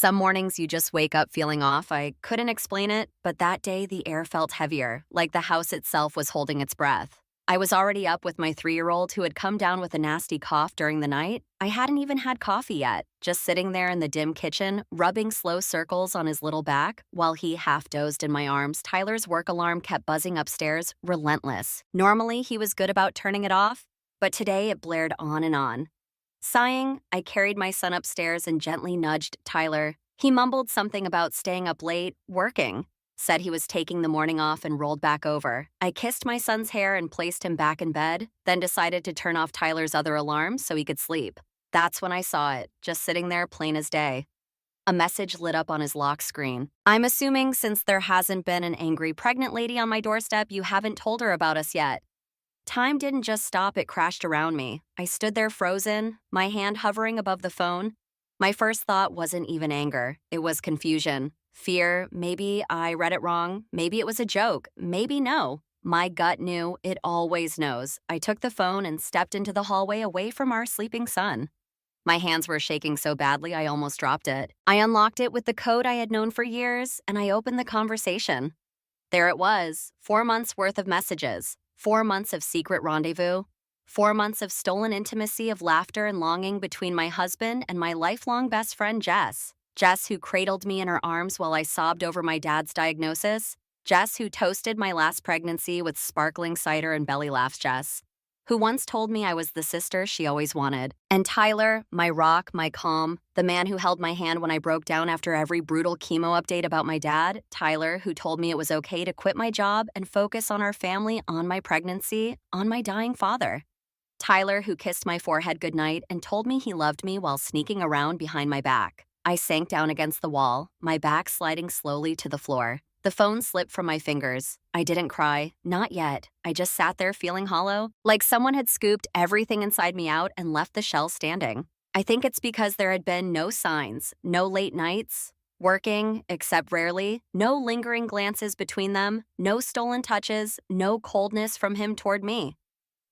Some mornings you just wake up feeling off. I couldn't explain it, but that day the air felt heavier, like the house itself was holding its breath. I was already up with my 3-year-old who had come down with a nasty cough during the night. I hadn't even had coffee yet, just sitting there in the dim kitchen, rubbing slow circles on his little back, while he half dozed in my arms. Tyler's work alarm kept buzzing upstairs, relentless. Normally, he was good about turning it off, but today it blared on and on. Sighing, I carried my son upstairs and gently nudged Tyler. He mumbled something about staying up late, working, said he was taking the morning off and rolled back over. I kissed my son's hair and placed him back in bed, then decided to turn off Tyler's other alarm so he could sleep. That's when I saw it, just sitting there plain as day. A message lit up on his lock screen. I'm assuming since there hasn't been an angry pregnant lady on my doorstep, you haven't told her about us yet. Time didn't just stop, it crashed around me. I stood there frozen, my hand hovering above the phone. My first thought wasn't even anger. It was confusion. Fear, maybe I read it wrong. Maybe it was a joke. Maybe no. My gut knew, it always knows. I took the phone and stepped into the hallway away from our sleeping son. My hands were shaking so badly I almost dropped it. I unlocked it with the code I had known for years, and I opened the conversation. There it was, 4 months worth of messages. 4 months of secret rendezvous, 4 months of stolen intimacy, of laughter and longing between my husband and my lifelong best friend, Jess. Jess, who cradled me in her arms while I sobbed over my dad's diagnosis. Jess, who toasted my last pregnancy with sparkling cider and belly laughs. Jess, who once told me I was the sister she always wanted. And Tyler, my rock, my calm, the man who held my hand when I broke down after every brutal chemo update about my dad. Tyler, who told me it was okay to quit my job and focus on our family, on my pregnancy, on my dying father. Tyler, who kissed my forehead goodnight and told me he loved me while sneaking around behind my back. I sank down against the wall, my back sliding slowly to the floor. The phone slipped from my fingers. I didn't cry, not yet. I just sat there feeling hollow, like someone had scooped everything inside me out and left the shell standing. I think it's because there had been no signs, no late nights, working, except rarely, no lingering glances between them, no stolen touches, no coldness from him toward me.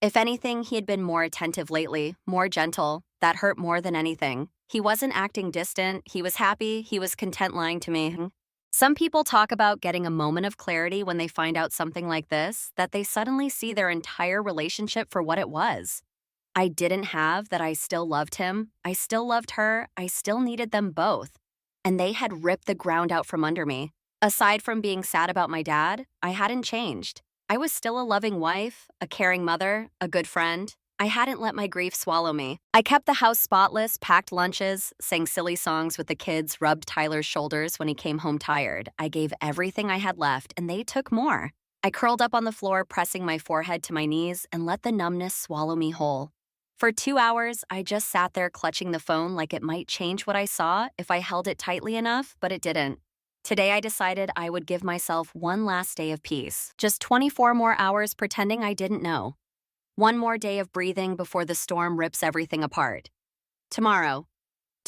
If anything, he had been more attentive lately, more gentle. That hurt more than anything. He wasn't acting distant, he was happy, he was content lying to me. Some people talk about getting a moment of clarity when they find out something like this, that they suddenly see their entire relationship for what it was. I didn't have that. I still loved him, I still loved her, I still needed them both. And they had ripped the ground out from under me. Aside from being sad about my dad, I hadn't changed. I was still a loving wife, a caring mother, a good friend. I hadn't let my grief swallow me. I kept the house spotless, packed lunches, sang silly songs with the kids, rubbed Tyler's shoulders when he came home tired. I gave everything I had left, and they took more. I curled up on the floor, pressing my forehead to my knees, and let the numbness swallow me whole. For 2 hours, I just sat there clutching the phone like it might change what I saw if I held it tightly enough, but it didn't. Today I decided I would give myself one last day of peace. Just 24 more hours pretending I didn't know. One more day of breathing before the storm rips everything apart. Tomorrow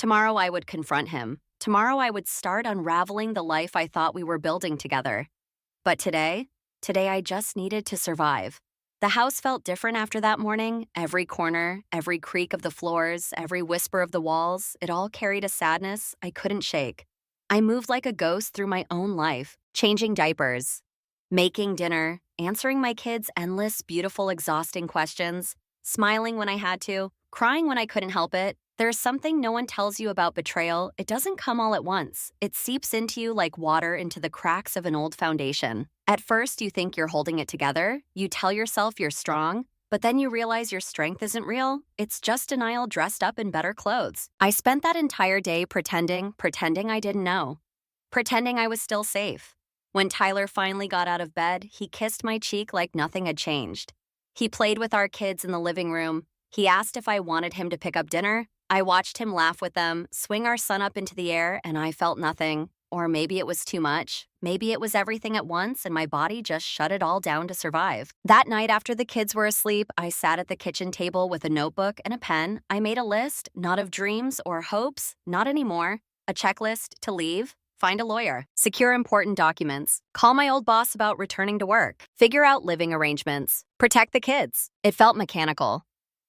I would confront him. Tomorrow I would start unraveling the life I thought we were building together. But today I just needed to survive. The house felt different after that morning. Every corner, every creak of the floors, every whisper of the walls, it all carried a sadness I couldn't shake. I moved like a ghost through my own life, changing diapers, making dinner, answering my kids' endless, beautiful, exhausting questions, smiling when I had to, crying when I couldn't help it. There's something no one tells you about betrayal. It doesn't come all at once. It seeps into you like water into the cracks of an old foundation. At first, you think you're holding it together. You tell yourself you're strong, but then you realize your strength isn't real. It's just denial dressed up in better clothes. I spent that entire day pretending I didn't know, pretending I was still safe. When Tyler finally got out of bed, he kissed my cheek like nothing had changed. He played with our kids in the living room. He asked if I wanted him to pick up dinner. I watched him laugh with them, swing our son up into the air, and I felt nothing. Or maybe it was too much. Maybe it was everything at once, and my body just shut it all down to survive. That night after the kids were asleep, I sat at the kitchen table with a notebook and a pen. I made a list, not of dreams or hopes, not anymore. A checklist to leave. Find a lawyer, secure important documents, call my old boss about returning to work, figure out living arrangements, protect the kids. It felt mechanical,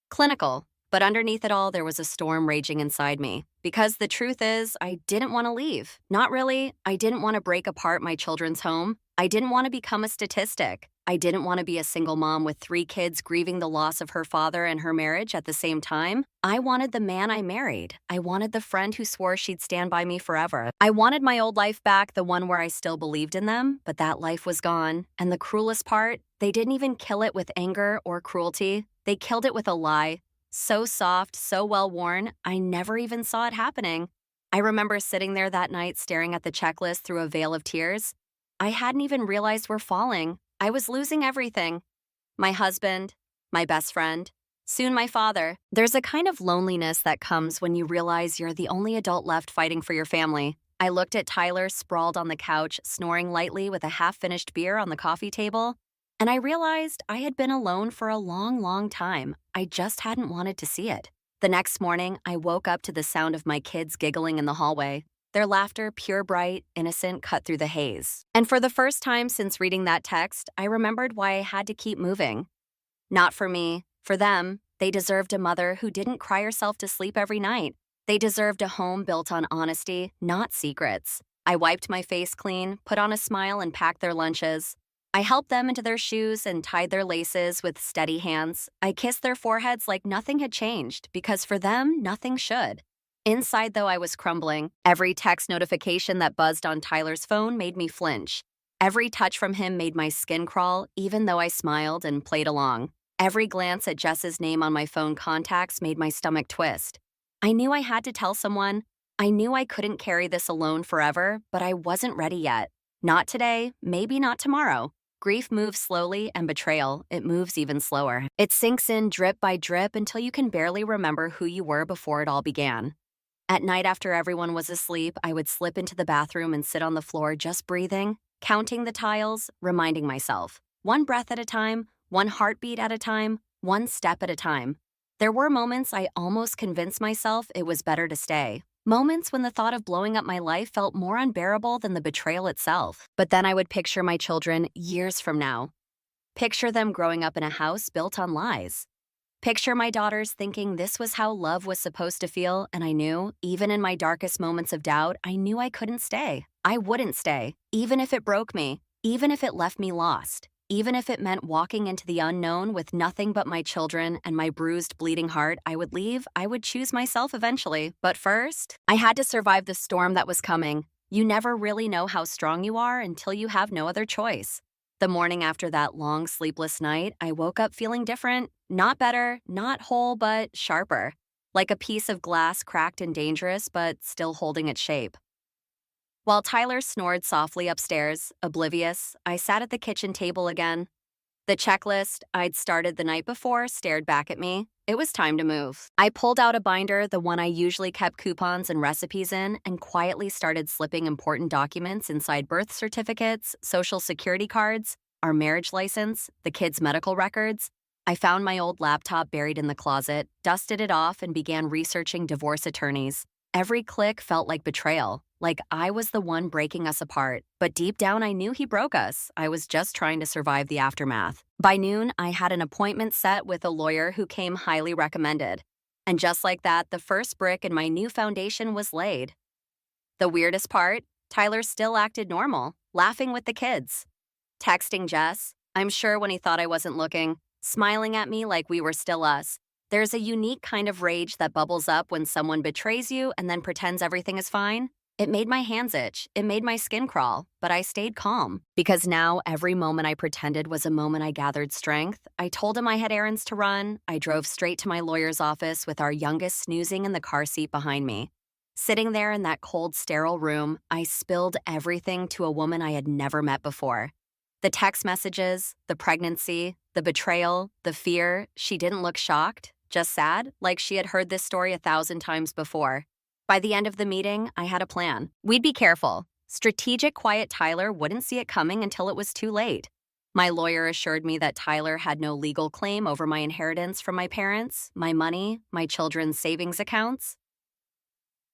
clinical, But underneath it all, there was a storm raging inside me. Because the truth is, I didn't want to leave. Not really. I didn't want to break apart my children's home. I didn't want to become a statistic. I didn't want to be a single mom with 3 kids grieving the loss of her father and her marriage at the same time. I wanted the man I married. I wanted the friend who swore she'd stand by me forever. I wanted my old life back, the one where I still believed in them, but that life was gone. And the cruelest part, they didn't even kill it with anger or cruelty. They killed it with a lie. So soft, so well worn, I never even saw it happening. I remember sitting there that night staring at the checklist through a veil of tears. I hadn't even realized we're falling. I was losing everything. My husband, my best friend, soon my father. There's a kind of loneliness that comes when you realize you're the only adult left fighting for your family. I looked at Tyler sprawled on the couch, snoring lightly with a half-finished beer on the coffee table, and I realized I had been alone for a long, long time. I just hadn't wanted to see it. The next morning, I woke up to the sound of my kids giggling in the hallway. Their laughter, pure bright, innocent, cut through the haze. And for the first time since reading that text, I remembered why I had to keep moving. Not for me, for them. They deserved a mother who didn't cry herself to sleep every night. They deserved a home built on honesty, not secrets. I wiped my face clean, put on a smile, and packed their lunches. I helped them into their shoes and tied their laces with steady hands. I kissed their foreheads like nothing had changed, because for them, nothing should. Inside, though, I was crumbling. Every text notification that buzzed on Tyler's phone made me flinch. Every touch from him made my skin crawl, even though I smiled and played along. Every glance at Jess's name on my phone contacts made my stomach twist. I knew I had to tell someone. I knew I couldn't carry this alone forever, but I wasn't ready yet. Not today, maybe not tomorrow. Grief moves slowly, and betrayal, it moves even slower. It sinks in drip by drip until you can barely remember who you were before it all began. At night after everyone was asleep, I would slip into the bathroom and sit on the floor just breathing, counting the tiles, reminding myself. One breath at a time, one heartbeat at a time, one step at a time. There were moments I almost convinced myself it was better to stay. Moments when the thought of blowing up my life felt more unbearable than the betrayal itself. But then I would picture my children years from now. Picture them growing up in a house built on lies. Picture my daughters thinking this was how love was supposed to feel, and I knew, even in my darkest moments of doubt, I knew I couldn't stay. I wouldn't stay, even if it broke me, even if it left me lost. Even if it meant walking into the unknown with nothing but my children and my bruised, bleeding heart, I would leave. I would choose myself eventually. But first, I had to survive the storm that was coming. You never really know how strong you are until you have no other choice. The morning after that long, sleepless night, I woke up feeling different. Not better, not whole, but sharper. Like a piece of glass cracked and dangerous, but still holding its shape. While Tyler snored softly upstairs, oblivious, I sat at the kitchen table again. The checklist I'd started the night before stared back at me. It was time to move. I pulled out a binder, the one I usually kept coupons and recipes in, and quietly started slipping important documents inside birth certificates, social security cards, our marriage license, the kids' medical records. I found my old laptop buried in the closet, dusted it off, and began researching divorce attorneys. Every click felt like betrayal. Like I was the one breaking us apart. But deep down, I knew he broke us. I was just trying to survive the aftermath. By noon, I had an appointment set with a lawyer who came highly recommended. And just like that, the first brick in my new foundation was laid. The weirdest part? Tyler still acted normal, laughing with the kids. Texting Jess, I'm sure when he thought I wasn't looking, smiling at me like we were still us. There's a unique kind of rage that bubbles up when someone betrays you and then pretends everything is fine. It made my hands itch, it made my skin crawl, but I stayed calm. Because now every moment I pretended was a moment I gathered strength. I told him I had errands to run. I drove straight to my lawyer's office with our youngest snoozing in the car seat behind me. Sitting there in that cold, sterile room, I spilled everything to a woman I had never met before. The text messages, the pregnancy, the betrayal, the fear. She didn't look shocked, just sad, like she had heard this story 1,000 times before. By the end of the meeting, I had a plan. We'd be careful. Strategic, quiet Tyler wouldn't see it coming until it was too late. My lawyer assured me that Tyler had no legal claim over my inheritance from my parents, my money, my children's savings accounts.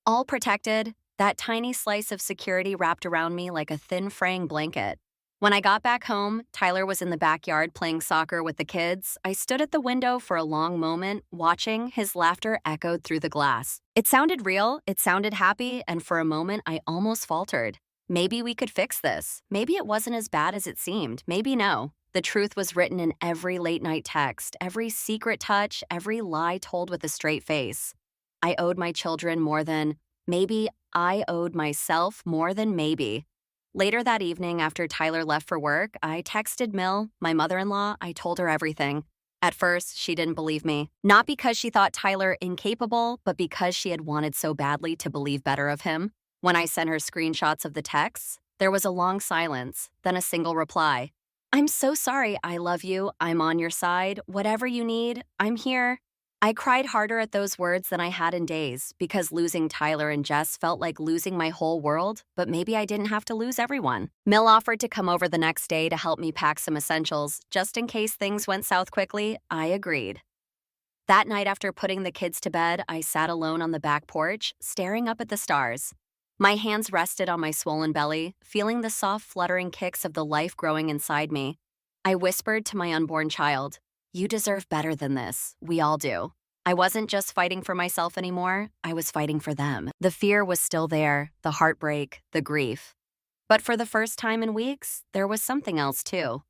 All protected, that tiny slice of security wrapped around me like a thin fraying blanket. When I got back home, Tyler was in the backyard playing soccer with the kids. I stood at the window for a long moment, watching. His laughter echoed through the glass. It sounded real, it sounded happy, and for a moment I almost faltered. Maybe we could fix this. Maybe it wasn't as bad as it seemed. Maybe no. The truth was written in every late night text, every secret touch, every lie told with a straight face. I owed my children more than maybe. I owed myself more than maybe. Later that evening, after Tyler left for work, I texted Mill, my mother-in-law. I told her everything. At first, she didn't believe me. Not because she thought Tyler incapable, but because she had wanted so badly to believe better of him. When I sent her screenshots of the texts, there was a long silence, then a single reply. "I'm so sorry. I love you. I'm on your side. Whatever you need, I'm here." I cried harder at those words than I had in days, because losing Tyler and Jess felt like losing my whole world, but maybe I didn't have to lose everyone. Mill offered to come over the next day to help me pack some essentials, just in case things went south quickly. I agreed. That night, after putting the kids to bed, I sat alone on the back porch, staring up at the stars. My hands rested on my swollen belly, feeling the soft fluttering kicks of the life growing inside me. I whispered to my unborn child, "You deserve better than this. We all do." I wasn't just fighting for myself anymore, I was fighting for them. The fear was still there, the heartbreak, the grief. But for the first time in weeks, there was something else too.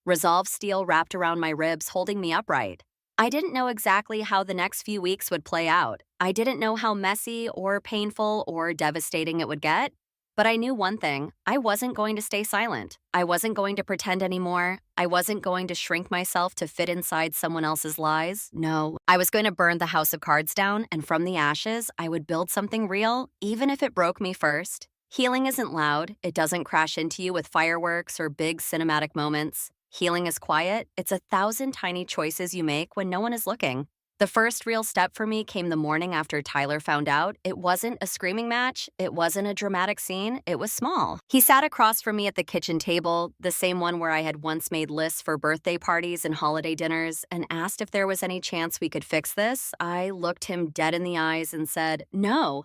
Resolve steel wrapped around my ribs, holding me upright. I didn't know exactly how the next few weeks would play out. I didn't know how messy or painful or devastating it would get. But I knew one thing: I wasn't going to stay silent. I wasn't going to pretend anymore. I wasn't going to shrink myself to fit inside someone else's lies. No, I was going to burn the house of cards down, and from the ashes, I would build something real, even if it broke me first. Healing isn't loud. It doesn't crash into you with fireworks or big cinematic moments. Healing is quiet. It's 1,000 tiny choices you make when no one is looking. The first real step for me came the morning after Tyler found out. It wasn't a screaming match. It wasn't a dramatic scene. It was small. He sat across from me at the kitchen table, the same one where I had once made lists for birthday parties and holiday dinners, and asked if there was any chance we could fix this. I looked him dead in the eyes and said, "No."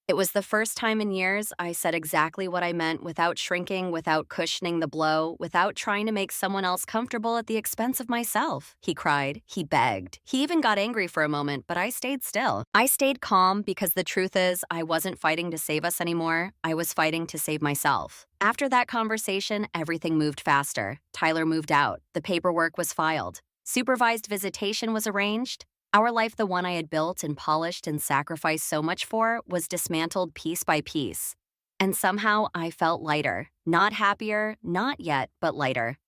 It was the first time in years I said exactly what I meant, without shrinking, without cushioning the blow, without trying to make someone else comfortable at the expense of myself. He cried. He begged. He even got angry for a moment, but I stayed still. I stayed calm because the truth is, I wasn't fighting to save us anymore. I was fighting to save myself. After that conversation, everything moved faster. Tyler moved out. The paperwork was filed. Supervised visitation was arranged. Our life, the one I had built and polished and sacrificed so much for, was dismantled piece by piece. And somehow I felt lighter. Not happier, not yet, but lighter.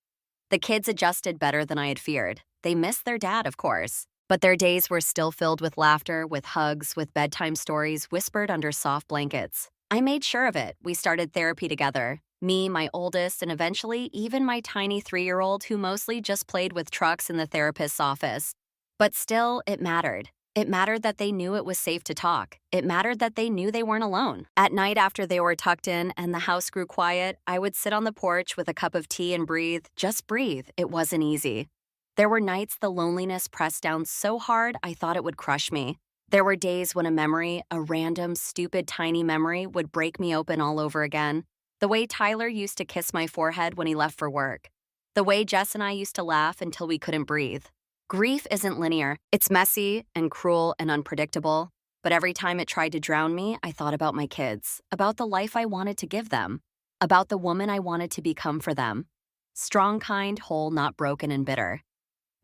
The kids adjusted better than I had feared. They missed their dad, of course. But their days were still filled with laughter, with hugs, with bedtime stories whispered under soft blankets. I made sure of it. We started therapy together. Me, my oldest, and eventually even my tiny 3-year-old who mostly just played with trucks in the therapist's office. But still, it mattered. It mattered that they knew it was safe to talk. It mattered that they knew they weren't alone. At night, after they were tucked in and the house grew quiet, I would sit on the porch with a cup of tea and breathe. Just breathe. It wasn't easy. There were nights the loneliness pressed down so hard I thought it would crush me. There were days when a memory, a random, stupid, tiny memory, would break me open all over again. The way Tyler used to kiss my forehead when he left for work. The way Jess and I used to laugh until we couldn't breathe. Grief isn't linear. It's messy and cruel and unpredictable. But every time it tried to drown me, I thought about my kids, about the life I wanted to give them, about the woman I wanted to become for them. Strong, kind, whole, not broken and bitter.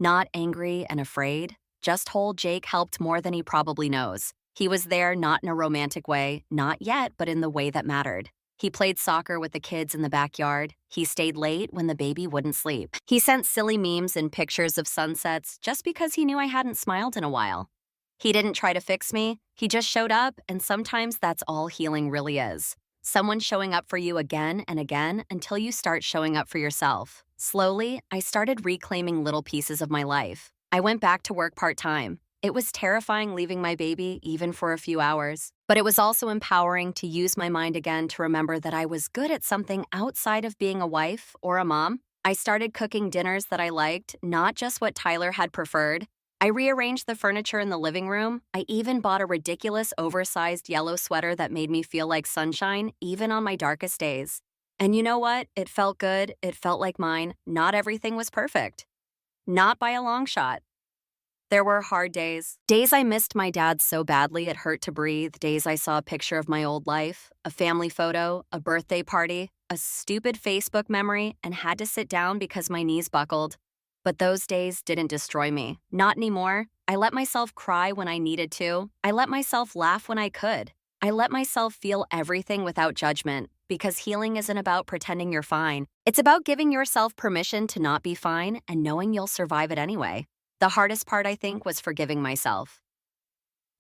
Not angry and afraid. Just whole. Jake helped more than he probably knows. He was there, not in a romantic way, not yet, but in the way that mattered. He played soccer with the kids in the backyard. He stayed late when the baby wouldn't sleep. He sent silly memes and pictures of sunsets just because he knew I hadn't smiled in a while. He didn't try to fix me. He just showed up, and sometimes that's all healing really is. Someone showing up for you again and again until you start showing up for yourself. Slowly, I started reclaiming little pieces of my life. I went back to work part-time. It was terrifying leaving my baby, even for a few hours. But it was also empowering to use my mind again to remember that I was good at something outside of being a wife or a mom. I started cooking dinners that I liked, not just what Tyler had preferred. I rearranged the furniture in the living room. I even bought a ridiculous, oversized yellow sweater that made me feel like sunshine, even on my darkest days. And you know what? It felt good. It felt like mine. Not everything was perfect. Not by a long shot. There were hard days. Days I missed my dad so badly it hurt to breathe. Days I saw a picture of my old life, a family photo, a birthday party, a stupid Facebook memory, and had to sit down because my knees buckled. But those days didn't destroy me. Not anymore. I let myself cry when I needed to. I let myself laugh when I could. I let myself feel everything without judgment because healing isn't about pretending you're fine. It's about giving yourself permission to not be fine and knowing you'll survive it anyway. The hardest part, I think, was forgiving myself.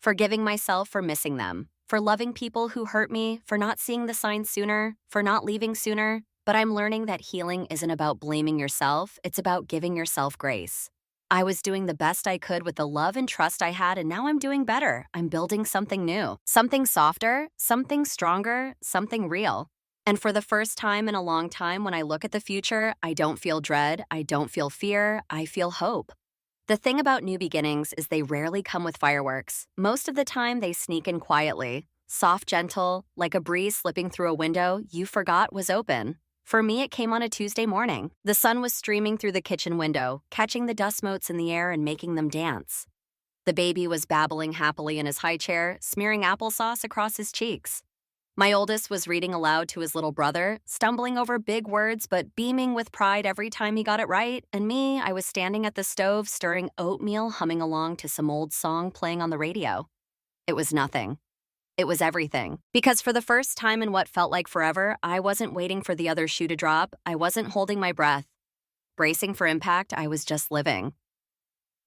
Forgiving myself for missing them, for loving people who hurt me, for not seeing the signs sooner, for not leaving sooner. But I'm learning that healing isn't about blaming yourself, it's about giving yourself grace. I was doing the best I could with the love and trust I had, and now I'm doing better. I'm building something new, something softer, something stronger, something real. And for the first time in a long time, when I look at the future, I don't feel dread, I don't feel fear, I feel hope. The thing about new beginnings is they rarely come with fireworks. Most of the time, they sneak in quietly, soft, gentle, like a breeze slipping through a window you forgot was open. For me, it came on a Tuesday morning. The sun was streaming through the kitchen window, catching the dust motes in the air and making them dance. The baby was babbling happily in his high chair, smearing applesauce across his cheeks. My oldest was reading aloud to his little brother, stumbling over big words but beaming with pride every time he got it right. And me, I was standing at the stove stirring oatmeal, humming along to some old song playing on the radio. It was nothing. It was everything. Because for the first time in what felt like forever, I wasn't waiting for the other shoe to drop. I wasn't holding my breath. Bracing for impact, I was just living.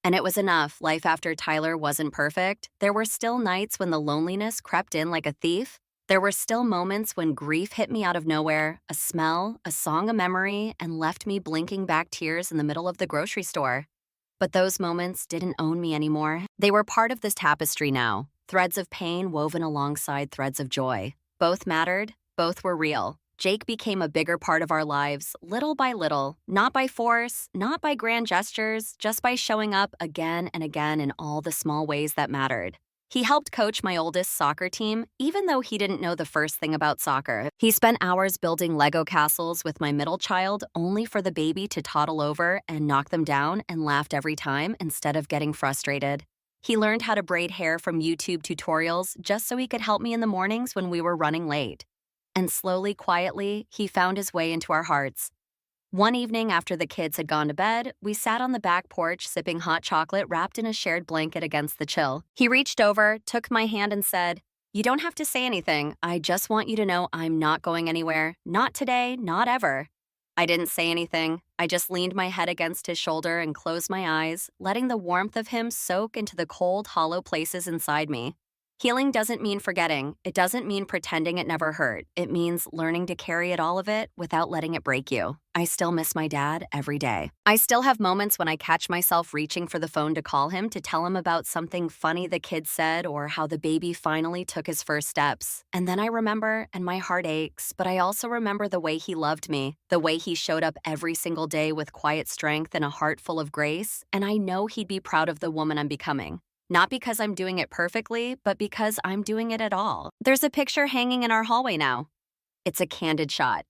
And it was enough. Life after Tyler wasn't perfect. There were still nights when the loneliness crept in like a thief. There were still moments when grief hit me out of nowhere, a smell, a song, a memory, and left me blinking back tears in the middle of the grocery store. But those moments didn't own me anymore. They were part of this tapestry now, threads of pain woven alongside threads of joy. Both mattered, both were real. Jake became a bigger part of our lives, little by little, not by force, not by grand gestures, just by showing up again and again in all the small ways that mattered. He helped coach my oldest soccer team, even though he didn't know the first thing about soccer. He spent hours building Lego castles with my middle child, only for the baby to toddle over and knock them down and laughed every time instead of getting frustrated. He learned how to braid hair from YouTube tutorials just so he could help me in the mornings when we were running late. And slowly, quietly, he found his way into our hearts. One evening after the kids had gone to bed, we sat on the back porch sipping hot chocolate wrapped in a shared blanket against the chill. He reached over, took my hand and said, "You don't have to say anything. I just want you to know I'm not going anywhere. Not today, not ever." I didn't say anything. I just leaned my head against his shoulder and closed my eyes, letting the warmth of him soak into the cold, hollow places inside me. Healing doesn't mean forgetting. It doesn't mean pretending it never hurt. It means learning to carry all of it without letting it break you. I still miss my dad every day. I still have moments when I catch myself reaching for the phone to call him to tell him about something funny the kid said or how the baby finally took his first steps. And then I remember and my heart aches, but I also remember the way he loved me, the way he showed up every single day with quiet strength and a heart full of grace, and I know he'd be proud of the woman I'm becoming. Not because I'm doing it perfectly, but because I'm doing it at all. There's a picture hanging in our hallway now. It's a candid shot.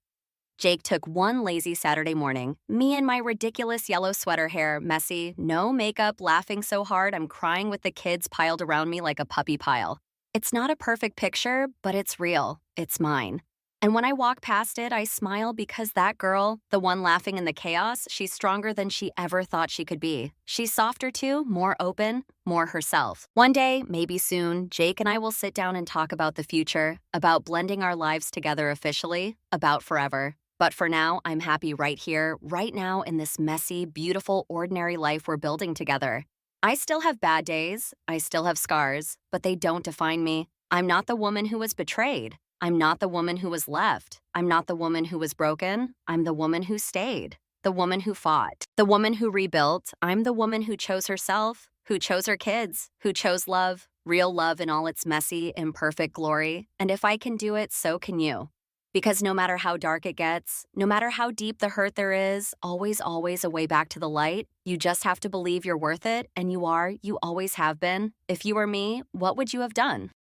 Jake took one lazy Saturday morning, me in my ridiculous yellow sweater hair, messy, no makeup, laughing so hard I'm crying with the kids piled around me like a puppy pile. It's not a perfect picture, but it's real. It's mine. And when I walk past it, I smile because that girl, the one laughing in the chaos, she's stronger than she ever thought she could be. She's softer too, more open, more herself. One day, maybe soon, Jake and I will sit down and talk about the future, about blending our lives together officially, about forever. But for now, I'm happy right here, right now in this messy, beautiful, ordinary life we're building together. I still have bad days, I still have scars, but they don't define me. I'm not the woman who was betrayed. I'm not the woman who was left. I'm not the woman who was broken. I'm the woman who stayed. The woman who fought. The woman who rebuilt. I'm the woman who chose herself, who chose her kids, who chose love, real love in all its messy, imperfect glory. And if I can do it, so can you. Because no matter how dark it gets, no matter how deep the hurt there is, always, always a way back to the light. You just have to believe you're worth it, and you are, you always have been. If you were me, what would you have done?